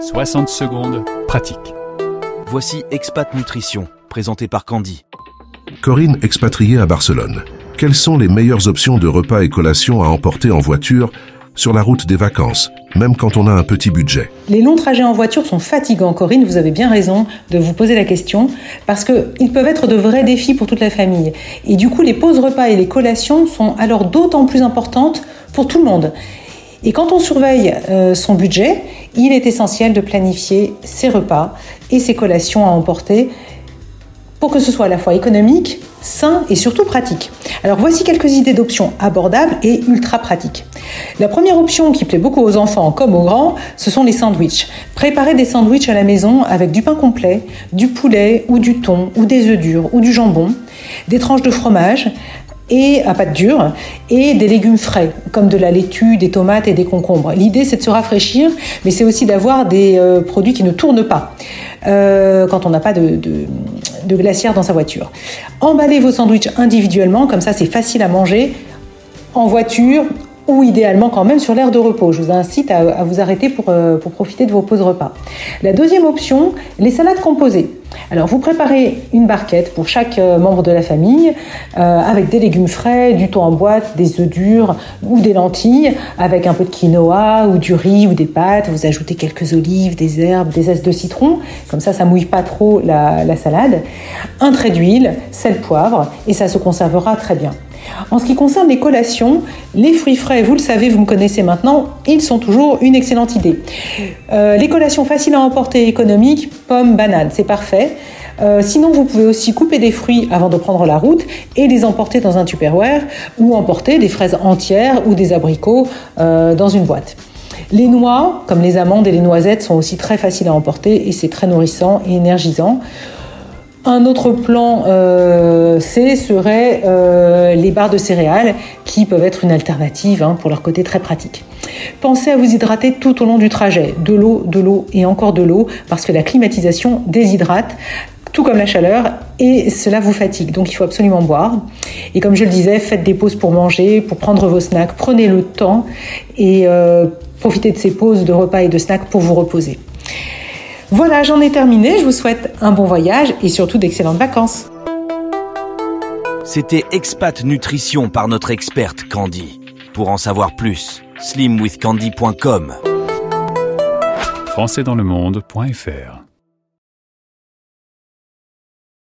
60 secondes, pratique. Voici Expat Nutrition, présenté par Candy. Corinne, expatriée à Barcelone. Quelles sont les meilleures options de repas et collations à emporter en voiture sur la route des vacances, même quand on a un petit budget? Les longs trajets en voiture sont fatigants, Corinne, vous avez bien raison de vous poser la question, parce qu'ils peuvent être de vrais défis pour toute la famille. Et du coup, les pauses repas et les collations sont alors d'autant plus importantes pour tout le monde. Et quand on surveille son budget, il est essentiel de planifier ses repas et ses collations à emporter pour que ce soit à la fois économique, sain et surtout pratique. Alors voici quelques idées d'options abordables et ultra pratiques. La première option qui plaît beaucoup aux enfants comme aux grands, ce sont les sandwichs. Préparez des sandwichs à la maison avec du pain complet, du poulet ou du thon ou des œufs durs ou du jambon, des tranches de fromage et à pâte dure et des légumes frais comme de la laitue, des tomates et des concombres. L'idée c'est de se rafraîchir, mais c'est aussi d'avoir des produits qui ne tournent pas quand on n'a pas de glacière dans sa voiture. Emballez vos sandwichs individuellement, comme ça c'est facile à manger en voiture ou idéalement quand même sur l'aire de repos. Je vous incite à vous arrêter pour profiter de vos pauses repas. La deuxième option, les salades composées. Alors vous préparez une barquette pour chaque membre de la famille avec des légumes frais, du thon en boîte, des œufs durs ou des lentilles avec un peu de quinoa ou du riz ou des pâtes. Vous ajoutez quelques olives, des herbes, des zestes de citron. Comme ça mouille pas trop la salade. Un trait d'huile, sel, poivre et ça se conservera très bien. En ce qui concerne les collations, les fruits frais, vous le savez, vous me connaissez maintenant, ils sont toujours une excellente idée. Les collations faciles à emporter, économiques, pommes, bananes, c'est parfait. Sinon, vous pouvez aussi couper des fruits avant de prendre la route et les emporter dans un Tupperware ou emporter des fraises entières ou des abricots dans une boîte. Les noix, comme les amandes et les noisettes, sont aussi très faciles à emporter et c'est très nourrissant et énergisant. Un autre plan C serait les barres de céréales qui peuvent être une alternative pour leur côté très pratique. Pensez à vous hydrater tout au long du trajet. De l'eau et encore de l'eau parce que la climatisation déshydrate tout comme la chaleur et cela vous fatigue. Donc il faut absolument boire. Et comme je le disais, faites des pauses pour manger, pour prendre vos snacks. Prenez le temps et profitez de ces pauses de repas et de snacks pour vous reposer. Voilà, j'en ai terminé. Je vous souhaite un bon voyage et surtout d'excellentes vacances. C'était Expat Nutrition par notre experte Candy. Pour en savoir plus, slimwithcandy.com. Françaisdanslemonde.fr